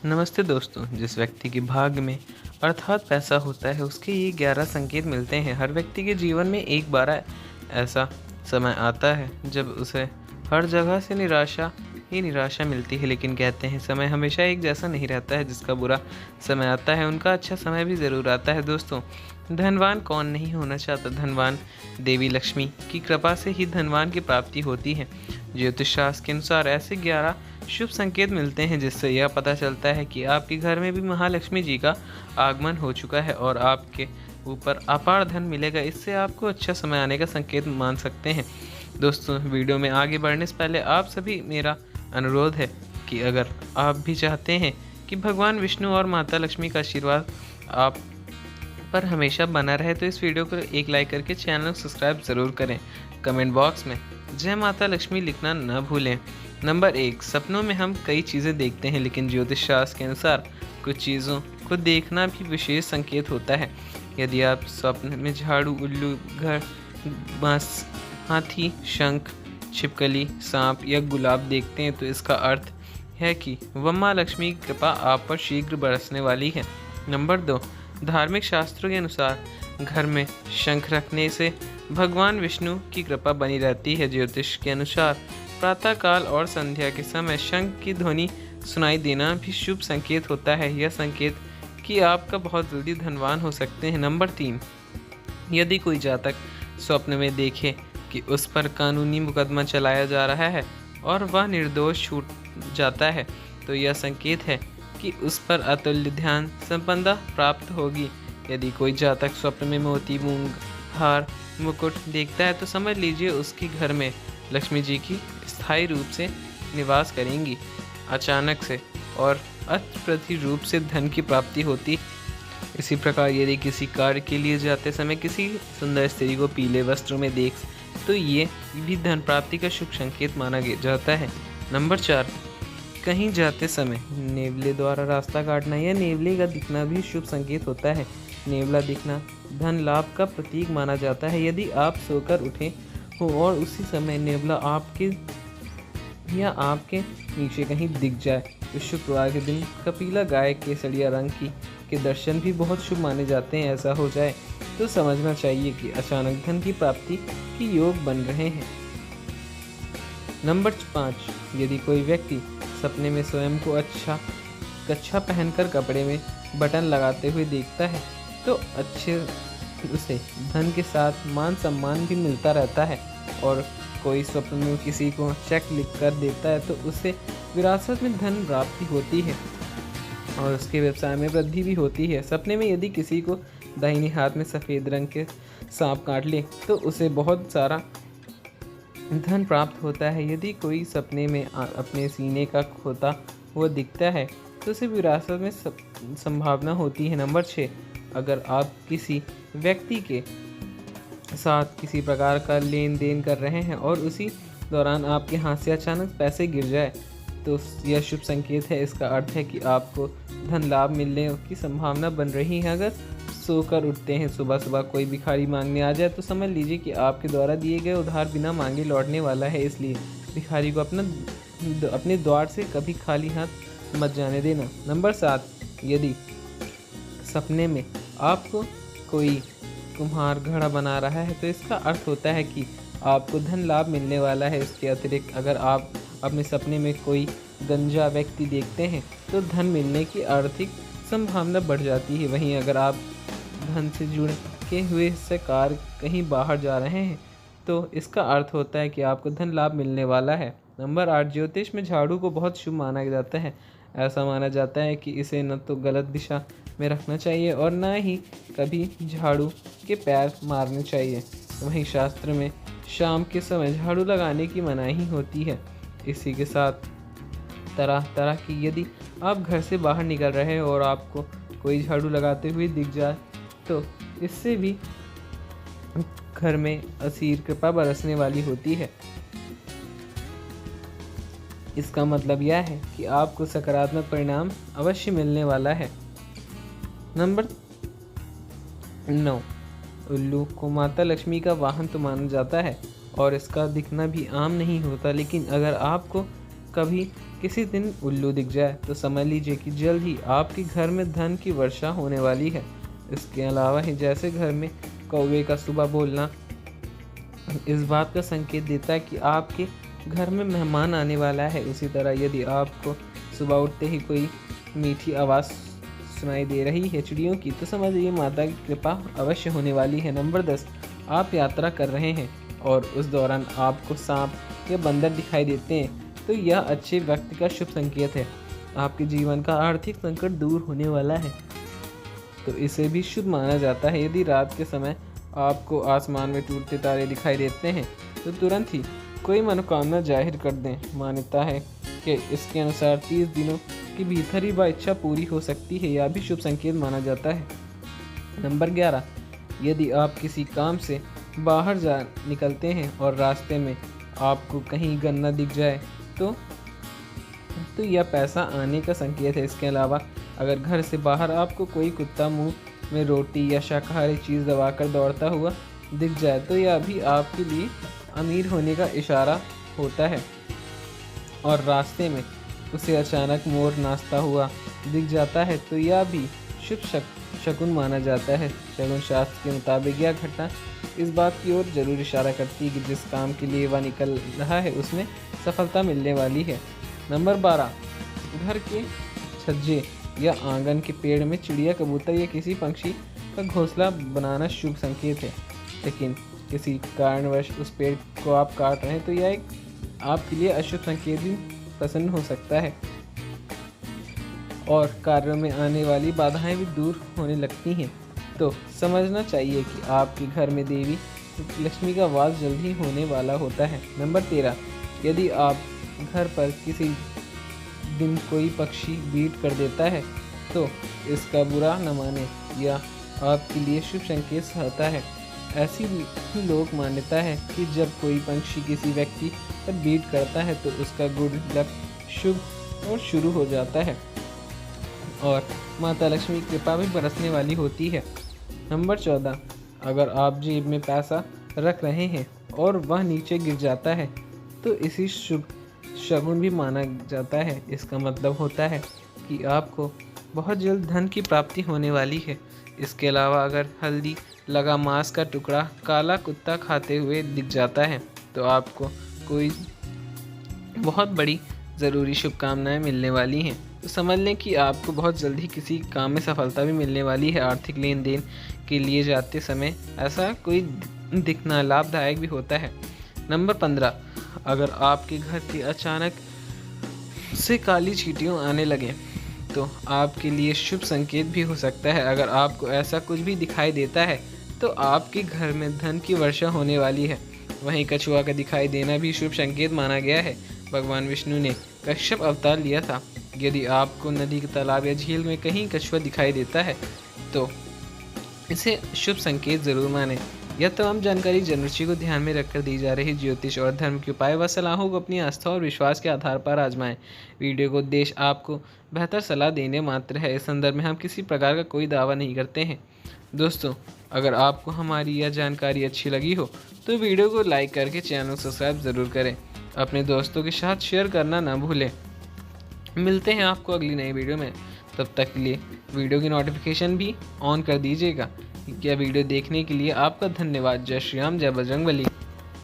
नमस्ते दोस्तों। जिस व्यक्ति के भाग्य में अर्थात पैसा होता है उसके ये 11 संकेत मिलते हैं। हर व्यक्ति के जीवन में एक बार ऐसा समय आता है जब उसे हर जगह से निराशा ही निराशा मिलती है, लेकिन कहते हैं समय हमेशा एक जैसा नहीं रहता है। जिसका बुरा समय आता है उनका अच्छा समय भी ज़रूर आता है। दोस्तों, धनवान कौन नहीं होना चाहता। धनवान देवी लक्ष्मी की कृपा से ही धनवान की प्राप्ति होती है। ज्योतिष शास्त्र के अनुसार ऐसे 11 शुभ संकेत मिलते हैं जिससे यह पता चलता है कि आपके घर में भी महालक्ष्मी जी का आगमन हो चुका है और आपके ऊपर अपार धन मिलेगा। इससे आपको अच्छा समय आने का संकेत मान सकते हैं। दोस्तों, वीडियो में आगे बढ़ने से पहले आप सभी मेरा अनुरोध है कि अगर आप भी चाहते हैं कि भगवान विष्णु और माता लक्ष्मी का आशीर्वाद आप पर हमेशा बना रहे तो इस वीडियो को एक लाइक करके चैनल को सब्सक्राइब ज़रूर करें। कमेंट बॉक्स में जय माता लक्ष्मी लिखना न भूलें। नंबर 1, सपनों में हम कई चीज़ें देखते हैं, लेकिन ज्योतिष शास्त्र के अनुसार कुछ चीज़ों को देखना भी विशेष संकेत होता है। यदि आप स्वप्न में झाड़ू, उल्लू, घर, बांस, हाथी, शंख, छिपकली, सांप या गुलाब देखते हैं तो इसका अर्थ है कि वह माँ लक्ष्मी की कृपा आप पर शीघ्र बरसने वाली है। नंबर 2, धार्मिक शास्त्रों के अनुसार घर में शंख रखने से भगवान विष्णु की कृपा बनी रहती है। ज्योतिष के अनुसार प्रातःकाल और संध्या के समय शंख की ध्वनि सुनाई देना भी शुभ संकेत होता है। यह संकेत कि आपका बहुत जल्दी धनवान हो सकते हैं। नंबर 3, यदि कोई जातक स्वप्न में देखे कि उस पर कानूनी मुकदमा चलाया जा रहा है और वह निर्दोष छूट जाता है तो यह संकेत है कि उस पर अतुल्य ध्यान संपदा प्राप्त होगी। यदि कोई जातक स्वप्न में मोती, मूंग, हार, मुकुट देखता है तो समझ लीजिए उसके घर में लक्ष्मी जी की स्थायी रूप से निवास करेंगी। अचानक से और अप्रतिम रूप से धन की प्राप्ति होती। इसी प्रकार यदि किसी कार्य के लिए जाते समय किसी सुंदर स्त्री को पीले वस्त्रों में देख तो ये भी धन प्राप्ति का शुभ संकेत माना जाता है। नंबर 4, कहीं जाते समय नेवले द्वारा रास्ता काटना या नेवले का दिखना भी शुभ संकेत होता है। नेवला दिखना धन लाभ का प्रतीक माना जाता है। यदि आप सोकर उठे हो और उसी समय नेवला आपके या आपके नीचे कहीं दिख जाए तो शुक्रवार के दिन कपिला गाय केसरिया रंग के दर्शन भी बहुत शुभ माने जाते हैं। ऐसा हो जाए तो समझना चाहिए कि अचानक धन की प्राप्ति के योग बन रहे हैं। नंबर 5, यदि कोई व्यक्ति सपने में स्वयं को कच्छा पहनकर कपड़े में बटन लगाते हुए देखता है तो उसे धन के साथ मान सम्मान भी मिलता रहता है। और कोई स्वप्न में किसी को चेक लिख कर देता है तो उसे विरासत में धन प्राप्ति होती है और उसके व्यवसाय में वृद्धि भी होती है। सपने में यदि किसी को दाहिने हाथ में सफ़ेद रंग के सांप काट ले तो उसे बहुत सारा धन प्राप्त होता है। यदि कोई सपने में अपने सीने का खोता हुआ दिखता है तो उसे विरासत में संभावना होती है। नंबर 6, अगर आप किसी व्यक्ति के साथ किसी प्रकार का लेन देन कर रहे हैं और उसी दौरान आपके हाथ से अचानक पैसे गिर जाए तो यह शुभ संकेत है। इसका अर्थ है कि आपको धन लाभ मिलने की संभावना बन रही है। अगर सोकर उठते हैं सुबह सुबह कोई भिखारी मांगने आ जाए तो समझ लीजिए कि आपके द्वारा दिए गए उधार बिना मांगे लौटने वाला है। इसलिए भिखारी को अपने द्वार से कभी खाली हाथ मत जाने देना। नंबर 7, यदि सपने में आपको कोई कुम्हार घड़ा बना रहा है तो इसका अर्थ होता है कि आपको धन लाभ मिलने वाला है। इसके अतिरिक्त अगर आप अपने सपने में कोई गंजा व्यक्ति देखते हैं तो धन मिलने की आर्थिक संभावना बढ़ जाती है। वहीं अगर आप धन से जुड़े हुए से कार कहीं बाहर जा रहे हैं तो इसका अर्थ होता है कि आपको धन लाभ मिलने वाला है। नंबर 8, ज्योतिष में झाड़ू को बहुत शुभ माना जाता है। ऐसा माना जाता है कि इसे न तो गलत दिशा में रखना चाहिए और न ही कभी झाड़ू के पैर मारने चाहिए। वहीं शास्त्र में शाम के समय झाड़ू लगाने की मनाही होती है। इसी के साथ तरह तरह की यदि आप घर से बाहर निकल रहे हैं और आपको कोई झाड़ू लगाते हुए दिख जाए तो इससे भी घर में असीर कृपा बरसने वाली होती है। इसका मतलब यह है कि आपको सकारात्मक परिणाम अवश्य मिलने वाला है। नंबर 9, उल्लू को माता लक्ष्मी का वाहन तो माना जाता है और इसका दिखना भी आम नहीं होता, लेकिन अगर आपको कभी किसी दिन उल्लू दिख जाए तो समझ लीजिए कि जल्द ही आपके घर में धन की वर्षा होने वाली है। इसके अलावा ही जैसे घर में कौवे का सुबह बोलना इस बात का संकेत देता है कि आपके घर में मेहमान आने वाला है, उसी तरह यदि आपको सुबह उठते ही कोई मीठी आवाज़ सुनाई दे रही है चिड़ियों की, तो समझिए माता की कृपा अवश्य होने वाली है। नंबर 10, आप यात्रा कर रहे हैं और उस दौरान आपको सांप या बंदर दिखाई देते हैं, तो यह अच्छे व्यक्ति का शुभ संकेत है। आपके जीवन का आर्थिक संकट दूर होने वाला है, तो इसे भी शुभ माना जाता है। यदि रात के समय आपको आसमान में टूटते तारे दिखाई देते हैं, तो तुरंत ही कोई मनोकामना जाहिर कर दें। मान्यता है कि इसके अनुसार 30 दिनों के भीतर ही वह इच्छा पूरी हो सकती है। यह भी शुभ संकेत माना जाता है। नंबर 11, यदि आप किसी काम से बाहर जा निकलते हैं और रास्ते में आपको कहीं गन्ना दिख जाए तो यह पैसा आने का संकेत है। इसके अलावा अगर घर से बाहर आपको कोई कुत्ता मुंह में रोटी या शाकाहारी चीज़ दबाकर दौड़ता हुआ दिख जाए, तो यह भी आपके लिए अमीर होने का इशारा होता है। और रास्ते में उसे अचानक मोर नाचता हुआ दिख जाता है, तो यह भी शुभ शकुन माना जाता है। शकुन शास्त्र के मुताबिक यह घटना इस बात की ओर जरूर इशारा करती है कि जिस काम के लिए वह निकल रहा है उसमें सफलता मिलने वाली है। नंबर 12, घर के छज्जे या आंगन के पेड़ में चिड़िया, कबूतर या किसी पंछी का घोंसला बनाना शुभ संकेत है। लेकिन किसी कारणवश उस पेड़ को आप काट रहे हैं, तो यह एक आपके लिए अशुभ संकेत भी प्रसन्न हो सकता है और कार्यों में आने वाली बाधाएं भी दूर होने लगती हैं। तो समझना चाहिए कि आपके घर में देवी लक्ष्मी का वास जल्द ही होने वाला होता है। नंबर 13, यदि आप घर पर किसी दिन कोई पक्षी बीट कर देता है, तो इसका बुरा न माने, यह आपके लिए शुभ संकेत होता है। ऐसी ही लोक मान्यता है कि जब कोई पंछी किसी व्यक्ति पर बीट करता है तो उसका गुड लक शुभ और शुरू हो जाता है और माता लक्ष्मी की कृपा भी बरसने वाली होती है। नंबर 14, अगर आप जेब में पैसा रख रहे हैं और वह नीचे गिर जाता है, तो इसी शुभ शगुन भी माना जाता है। इसका मतलब होता है कि आपको बहुत जल्द धन की प्राप्ति होने वाली है। इसके अलावा अगर हल्दी लगा मांस का टुकड़ा काला कुत्ता खाते हुए दिख जाता है, तो आपको कोई बहुत बड़ी ज़रूरी शुभकामनाएं मिलने वाली हैं। तो समझ लें कि आपको बहुत जल्दी किसी काम में सफलता भी मिलने वाली है। आर्थिक लेन देन के लिए जाते समय ऐसा कोई दिखना लाभदायक भी होता है। नंबर 15, अगर आपके घर के अचानक से काली चींटियां आने लगें, तो आपके लिए शुभ संकेत भी हो सकता है। अगर आपको ऐसा कुछ भी दिखाई देता है, तो आपके घर में धन की वर्षा होने वाली है। वहीं कछुआ का दिखाई देना भी शुभ संकेत माना गया है। भगवान विष्णु ने कश्यप अवतार लिया था। यदि आपको नदी, तालाब या झील में कहीं कछुआ दिखाई देता है, तो इसे शुभ संकेत जरूर माने। यह तमाम जानकारी जनरुचि को ध्यान में रखकर दी जा रही ज्योतिष और धर्म के उपाय व सलाहों को अपनी आस्था और विश्वास के आधार पर आजमाएं। वीडियो को उद्देश्य आपको बेहतर सलाह देने मात्र है। इस संदर्भ में हम किसी प्रकार का कोई दावा नहीं करते हैं। दोस्तों, अगर आपको हमारी यह जानकारी अच्छी लगी हो तो वीडियो को लाइक करके चैनल को सब्सक्राइब ज़रूर करें। अपने दोस्तों के साथ शेयर करना ना भूलें। मिलते हैं आपको अगली नई वीडियो में। तब तक के लिए वीडियो की नोटिफिकेशन भी ऑन कर दीजिएगा। यह वीडियो देखने के लिए आपका धन्यवाद। जय श्री राम, जय बजरंगबली।